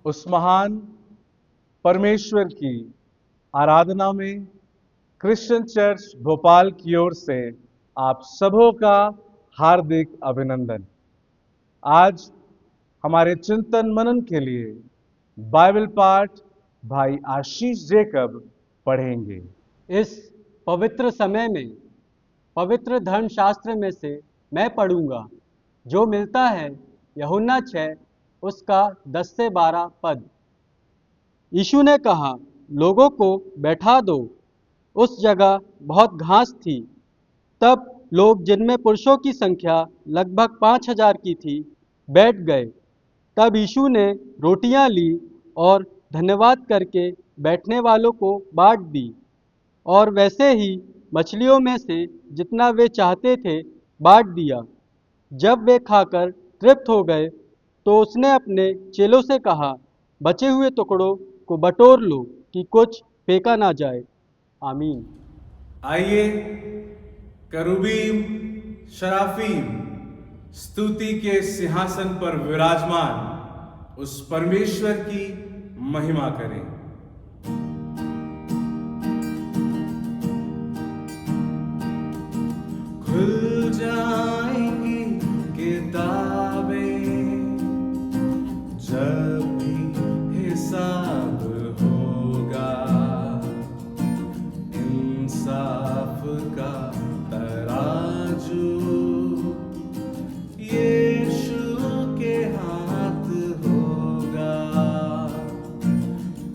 उस महान परमेश्वर की आराधना में क्रिश्चियन चर्च भोपाल की ओर से आप सबों का हार्दिक अभिनंदन। आज हमारे चिंतन मनन के लिए बाइबल पाठ भाई आशीष जेकब पढ़ेंगे। इस पवित्र समय में पवित्र धर्मशास्त्र में से मैं पढ़ूंगा जो मिलता है यूहन्ना 6 उसका 10 से 12 पद। यीशु ने कहा, लोगों को बैठा दो। उस जगह बहुत घास थी। तब लोग, जिनमें पुरुषों की संख्या लगभग 5000 की थी, बैठ गए। तब यीशु ने रोटियां ली और धन्यवाद करके बैठने वालों को बांट दी, और वैसे ही मछलियों में से जितना वे चाहते थे बांट दिया। जब वे खाकर तृप्त हो गए तो उसने अपने चेलों से कहा, बचे हुए टुकड़ों को बटोर लो कि कुछ फेंका ना जाए। आमीन। आइए करूबीम शराफीम स्तुति के सिंहासन पर विराजमान उस परमेश्वर की महिमा करें। खुल जाएंगी किताबें जब भी हिसाब होगा, इंसाफ का तराजू यीशु के हाथ होगा।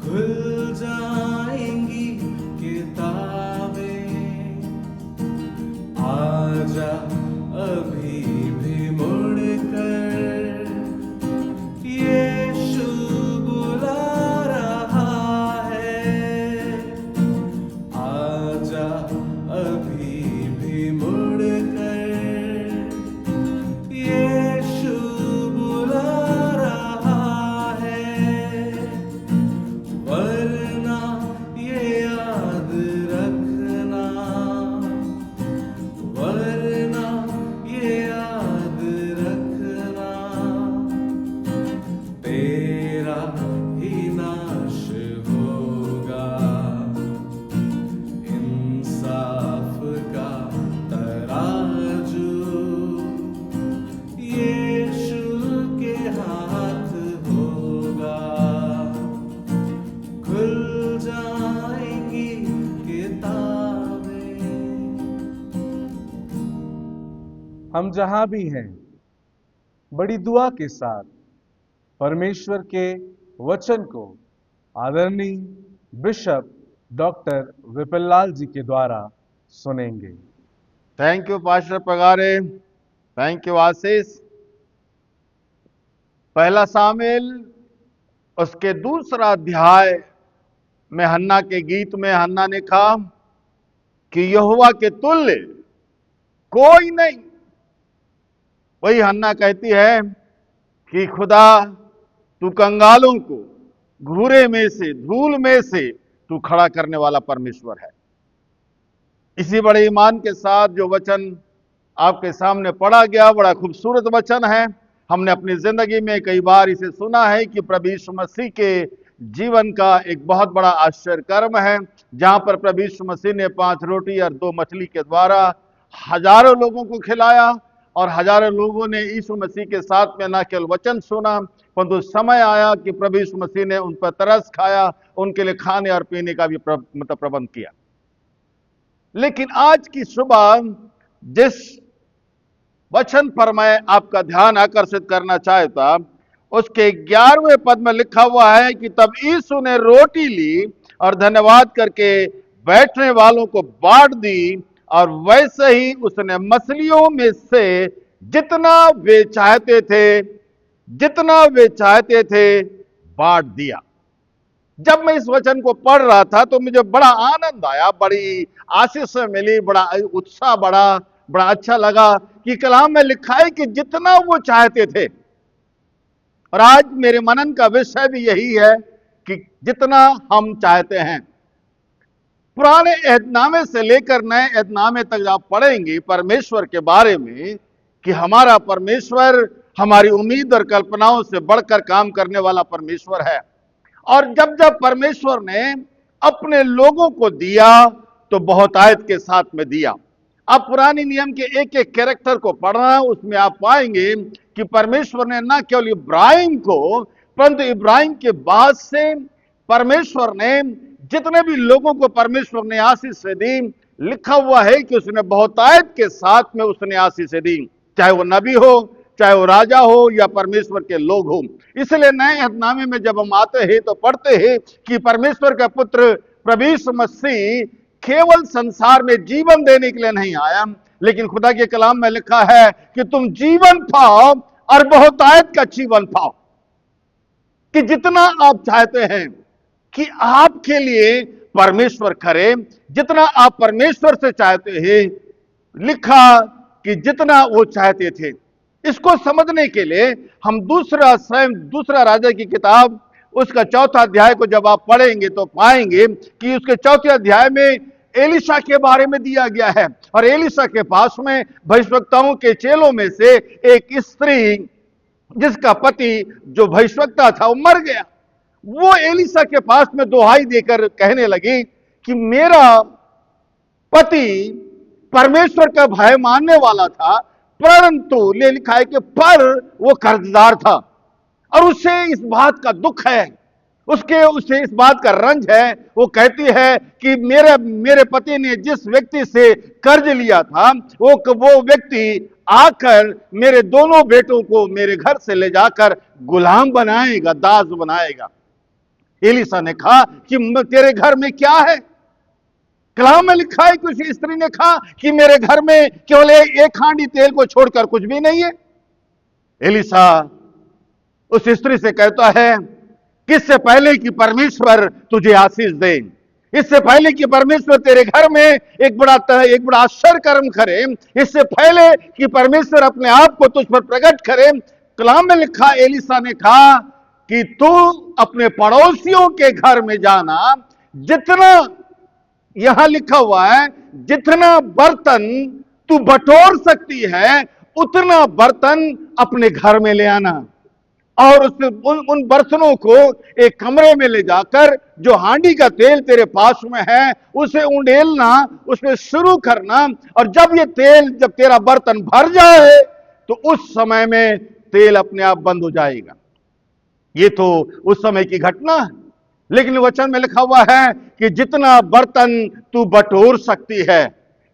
खुल जाएंगी किताबें, आजा अभी भी मुड़ कर, यीशु बुला रहा है। आजा अभी भी मुड़ कर, यीशु बुला रहा है। वरना ये याद रखना, वरना ये याद रखना, तेरा ही नाश होगा। इंसाफ का तराजू यीशु के हाथ होगा। खुल जाएंगी किताबें। हम जहां भी हैं, बड़ी दुआ के साथ परमेश्वर के वचन को आदरणीय बिशप डॉक्टर विपिनलाल जी के द्वारा सुनेंगे। Thank you pastor Pagare, thank you Ashish. पहला सामुएल उसके दूसरा अध्याय में हन्ना के गीत में हन्ना ने कहा कि यहोवा के तुल्य कोई नहीं। वही हन्ना कहती है कि खुदा तू कंगालों को घूरे में से, धूल में से तू खड़ा करने वाला परमेश्वर है। इसी बड़े ईमान के साथ जो वचन आपके सामने पढ़ा गया, बड़ा खूबसूरत वचन है। हमने अपनी जिंदगी में कई बार इसे सुना है कि प्रभु यीशु मसीह के जीवन का एक बहुत बड़ा आश्चर्य कर्म है, जहां पर प्रभु यीशु मसीह ने 5 रोटी और 2 मछली के द्वारा हजारों लोगों को खिलाया, और हजारों लोगों ने यीशु मसीह के साथ में न केवल वचन सुना, परंतु समय आया कि प्रभु यीशु मसीह ने उन पर तरस खाया, उनके लिए खाने और पीने का भी प्रबंध किया। लेकिन आज की सुबह जिस वचन पर मैं आपका ध्यान आकर्षित करना चाहता, उसके 11वें पद में लिखा हुआ है कि तब यीशु ने रोटी ली और धन्यवाद करके बैठने वालों को बांट दी, और वैसे ही उसने मछलियों में से जितना वे चाहते थे बांट दिया। जब मैं इस वचन को पढ़ रहा था तो मुझे बड़ा आनंद आया, बड़ी आशीष मिली, बड़ा उत्साह बड़ा अच्छा लगा कि कलाम में लिखा है कि जितना वो चाहते थे। और आज मेरे मनन का विषय भी यही है कि जितना हम चाहते हैं। पुराने एहदनामे से लेकर नए एहदनामे तक आप पढ़ेंगे परमेश्वर के बारे में कि हमारा परमेश्वर हमारी उम्मीद और कल्पनाओं से बढ़कर काम करने वाला परमेश्वर है। और जब जब परमेश्वर ने अपने लोगों को दिया तो बहुतायत के साथ में दिया। आप पुरानी नियम के एक एक कैरेक्टर को पढ़ना, उसमें आप पाएंगे कि परमेश्वर ने न केवल इब्राहिम को, परंतु इब्राहिम के बाद से परमेश्वर ने जितने भी लोगों को परमेश्वर ने आशीष से दी, लिखा हुआ है कि उसने बहुतायत के साथ में उसने आशीष से दी, चाहे वो नबी हो, चाहे वो राजा हो या परमेश्वर के लोग हो। इसलिए नए अहदनामे में जब हम आते हैं तो पढ़ते हैं कि परमेश्वर का पुत्र प्रभु यीशु मसीह केवल संसार में जीवन देने के लिए नहीं आया, लेकिन खुदा के कलाम में लिखा है कि तुम जीवन पाओ और बहुतायत का जीवन पाओ, कि जितना आप चाहते हैं कि आपके लिए परमेश्वर करे, जितना आप परमेश्वर से चाहते हैं, लिखा कि जितना वो चाहते थे। इसको समझने के लिए हम दूसरा राजा की किताब उसका 4था अध्याय को जब आप पढ़ेंगे तो पाएंगे कि उसके 4थे अध्याय में एलिशा के बारे में दिया गया है। और एलिशा के पास में भविष्यवक्ताओं के चेलों में से एक स्त्री, जिसका पति जो भविष्यवक्ता था वो मर गया, वो एलिशा के पास में दुहाई देकर कहने लगी कि मेरा पति परमेश्वर का भय मानने वाला था, परंतु ले लिखा है कि पर वो कर्जदार था और उसे इस बात का दुख है, उसे इस बात का रंज है। वो कहती है कि मेरे पति ने जिस व्यक्ति से कर्ज लिया था वो व्यक्ति आकर मेरे दोनों बेटों को मेरे घर से ले जाकर गुलाम बनाएगा, दास बनाएगा। एलिशा ने कहा कि तेरे घर में क्या है? कलाम में लिखा है कि उस स्त्री ने कहा कि मेरे घर में केवल एक हांडी तेल को छोड़कर कुछ भी नहीं है। एलिशा उस स्त्री से कहता है कि इससे पहले कि परमेश्वर तुझे आशीष दे, इससे पहले कि परमेश्वर तेरे घर में एक बड़ा आश्चर्य कर्म करे, इससे पहले कि परमेश्वर अपने आप को तुझ पर प्रकट करे, कलाम में लिखा एलिशा ने कहा कि तू अपने पड़ोसियों के घर में जाना, जितना यहां लिखा हुआ है जितना बर्तन तू बटोर सकती है उतना बर्तन अपने घर में ले आना, और उन बर्तनों को एक कमरे में ले जाकर जो हांडी का तेल तेरे पास में है उसे उंडेलना, उसमें शुरू करना, और जब तेरा बर्तन भर जाए तो उस समय में तेल अपने आप बंद हो जाएगा। ये तो उस समय की घटना है, लेकिन वचन में लिखा हुआ है कि जितना बर्तन तू बटोर सकती है,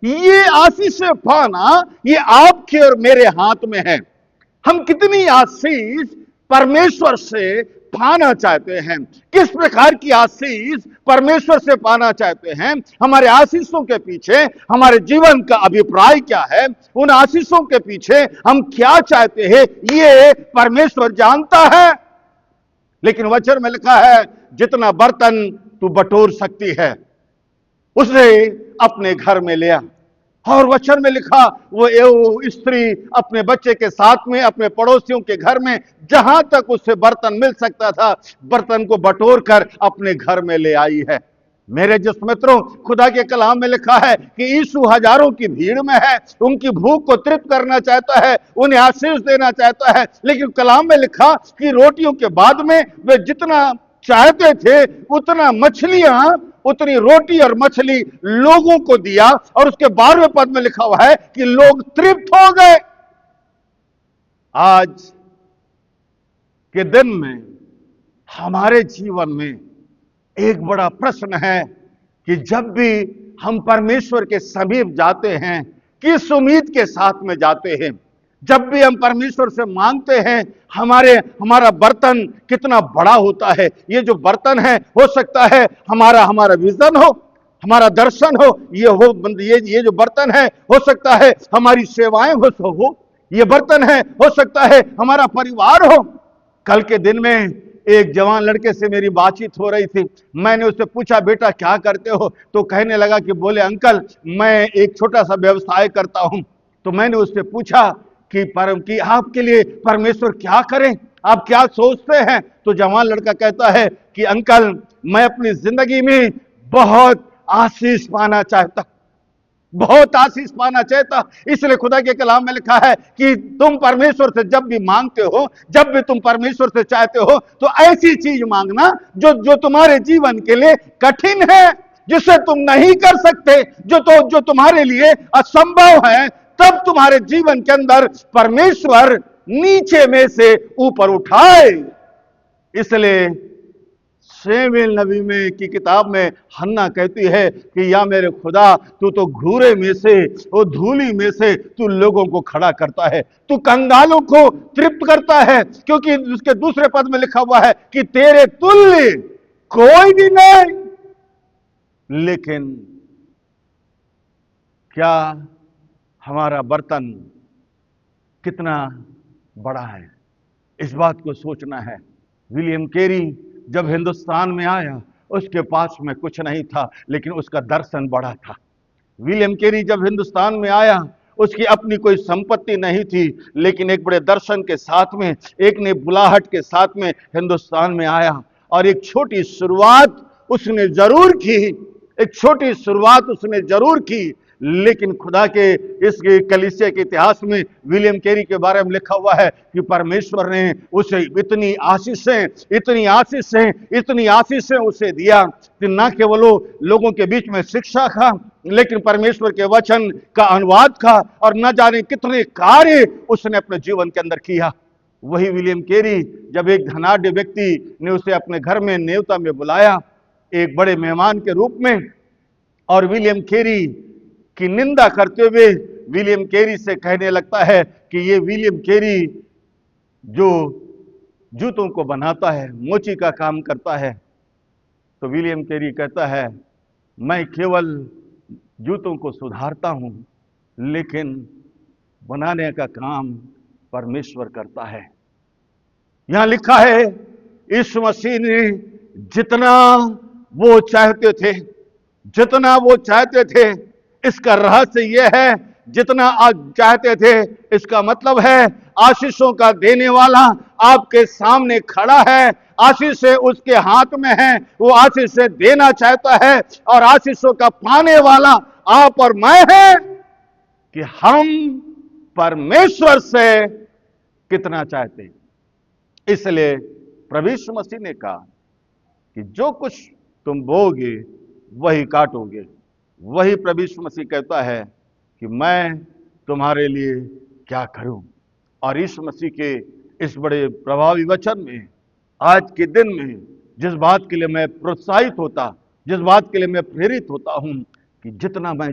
ये आशीष पाना ये आपके और मेरे हाथ में है। हम कितनी आशीष परमेश्वर से पाना चाहते हैं, किस प्रकार की आशीष परमेश्वर से पाना चाहते हैं, हमारे आशीषों के पीछे हमारे जीवन का अभिप्राय क्या है, उन आशीषों के पीछे हम क्या चाहते हैं, ये परमेश्वर जानता है। लेकिन वचन में लिखा है जितना बर्तन तू बटोर सकती है उसे अपने घर में ले आ। और वचन में लिखा वो स्त्री अपने बच्चे के साथ में अपने पड़ोसियों के घर में जहां तक उससे बर्तन मिल सकता था बर्तन को बटोर कर अपने घर में ले आई है। मेरे जिस मित्रों, खुदा के कलाम में लिखा है कि यीशु हजारों की भीड़ में है, उनकी भूख को तृप्त करना चाहता है, उन्हें आशीष देना चाहता है, लेकिन कलाम में लिखा कि रोटियों के बाद में वे जितना चाहते थे उतनी रोटी और मछली लोगों को दिया, और उसके 12वें पद में लिखा हुआ है कि लोग तृप्त हो गए। आज के दिन में हमारे जीवन में एक बड़ा प्रश्न है कि जब भी हम परमेश्वर के समीप जाते हैं किस उम्मीद के साथ में जाते हैं, जब भी हम परमेश्वर से मांगते हैं हमारा बर्तन कितना बड़ा होता है। ये जो बर्तन है हो सकता है हमारा विजन हो, हमारा दर्शन हो, ये जो बर्तन है हो सकता है हमारी सेवाएं हो, ये बर्तन है हो सकता है हमारा परिवार हो। कल के दिन में एक जवान लड़के से मेरी बातचीत हो रही थी, मैंने उससे पूछा बेटा क्या करते हो, तो कहने लगा कि बोले अंकल मैं एक छोटा सा व्यवसाय करता हूं। तो मैंने उससे पूछा कि आपके लिए परमेश्वर क्या करें, आप क्या सोचते हैं? तो जवान लड़का कहता है कि अंकल मैं अपनी जिंदगी में बहुत आशीष पाना चाहता, बहुत आशीष पाना चाहता। इसलिए खुदा के कलाम में लिखा है कि तुम परमेश्वर से जब भी मांगते हो, जब भी तुम परमेश्वर से चाहते हो, तो ऐसी चीज मांगना जो तुम्हारे जीवन के लिए कठिन है, जिसे तुम नहीं कर सकते, जो तुम्हारे लिए असंभव है। तब तुम्हारे जीवन के अंदर परमेश्वर नीचे में से ऊपर उठाए। इसलिए शमूएल नबी में की किताब में हन्ना कहती है कि या मेरे खुदा, तू तो घूरे में से, वो धूली में से तू लोगों को खड़ा करता है, तू कंगालों को तृप्त करता है। क्योंकि उसके दूसरे पद में लिखा हुआ है कि तेरे तुल्य कोई भी नहीं। लेकिन क्या हमारा बर्तन कितना बड़ा है, इस बात को सोचना है। विलियम कैरी जब हिंदुस्तान में आया, उसके पास में कुछ नहीं था, लेकिन उसका दर्शन बड़ा था। विलियम कैरी जब हिंदुस्तान में आया, उसकी अपनी कोई संपत्ति नहीं थी, लेकिन एक बड़े दर्शन के साथ में, एक ने बुलाहट के साथ में हिंदुस्तान में आया। और एक छोटी शुरुआत उसने जरूर की, एक छोटी शुरुआत उसने जरूर की, लेकिन खुदा के इस कलीसिया के इतिहास में विलियम कैरी के बारे में लिखा हुआ है कि परमेश्वर ने उसे इतनी आशीषें उसे दिया कि न केवल लोगों के बीच में शिक्षा का, लेकिन परमेश्वर के वचन का अनुवाद का, और न जाने कितने कार्य उसने अपने जीवन के अंदर किया। वही विलियम कैरी, जब एक धनाढ्य व्यक्ति ने उसे अपने घर में नेवता में बुलाया एक बड़े मेहमान के रूप में, और विलियम कैरी की निंदा करते हुए विलियम कैरी से कहने लगता है कि ये विलियम कैरी जो जूतों को बनाता है, मोची का काम करता है। तो विलियम कैरी कहता है, मैं केवल जूतों को सुधारता हूं, लेकिन बनाने का काम परमेश्वर करता है। यहां लिखा है यीशु मसीह ने जितना वो चाहते थे, इसका रहस्य यह है, जितना आप चाहते थे, इसका मतलब है आशीषों का देने वाला आपके सामने खड़ा है, आशीषें उसके हाथ में है, वो आशीषें देना चाहता है, और आशीषों का पाने वाला आप और मैं है कि हम परमेश्वर से कितना चाहते हैं। इसलिए प्रभु यीशु मसीह ने कहा कि जो कुछ तुम बोगे वही काटोगे। वही प्रभु यीशु मसीह कहता है कि मैं तुम्हारे लिए क्या करूं। और यीशु मसीह के इस बड़े प्रभावी वचन में, आज के दिन में, जिस बात के लिए मैं प्रोत्साहित होता, जिस बात के लिए मैं प्रेरित होता हूं कि जितना मैं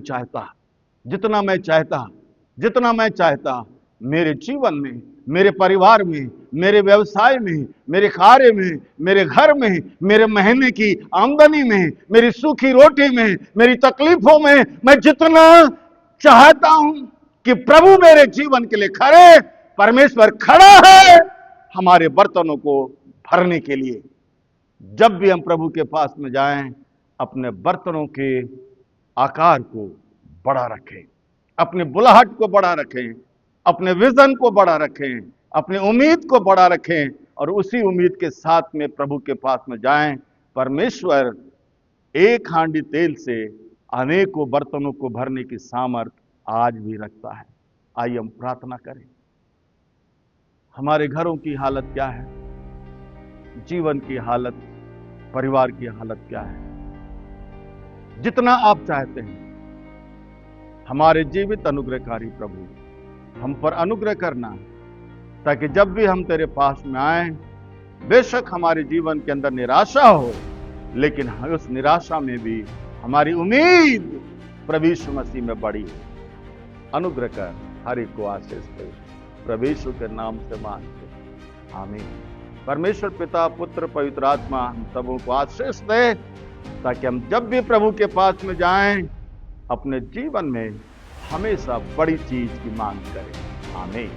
चाहता मेरे जीवन में, मेरे परिवार में, मेरे व्यवसाय में, मेरे कार्य में, मेरे घर में, मेरे महीने की आमदनी में, मेरी सूखी रोटी में, मेरी तकलीफों में, मैं जितना चाहता हूं कि प्रभु मेरे जीवन के लिए खड़े, परमेश्वर खड़ा है हमारे बर्तनों को भरने के लिए। जब भी हम प्रभु के पास में जाएं, अपने बर्तनों के आकार को बड़ा रखें, अपने बुलाहट को बड़ा रखें, अपने विजन को बड़ा रखें, अपनी उम्मीद को बड़ा रखें, और उसी उम्मीद के साथ में प्रभु के पास में जाएं। परमेश्वर एक हांडी तेल से अनेकों बर्तनों को भरने की सामर्थ्य आज भी रखता है। आइए हम प्रार्थना करें। हमारे घरों की हालत क्या है, जीवन की हालत, परिवार की हालत क्या है? जितना आप चाहते हैं, हमारे जीवित अनुग्रहकारी प्रभु हम पर अनुग्रह करना, ताकि जब भी हम तेरे पास में आए, बेशक हमारे जीवन के अंदर निराशा हो, लेकिन उस निराशा में भी हमारी उम्मीद प्रभु यीशु मसीह में बड़ी हो। अनुग्रह कर, हर एक को आशीष दे, प्रभु यीशु के नाम से मांगते, आमीन। परमेश्वर पिता, पुत्र, पवित्र आत्मा हम सबों को आशीष दे, ताकि हम जब भी प्रभु के पास में जाएं, अपने जीवन में हमेशा बड़ी चीज की मांग करें। आमीन।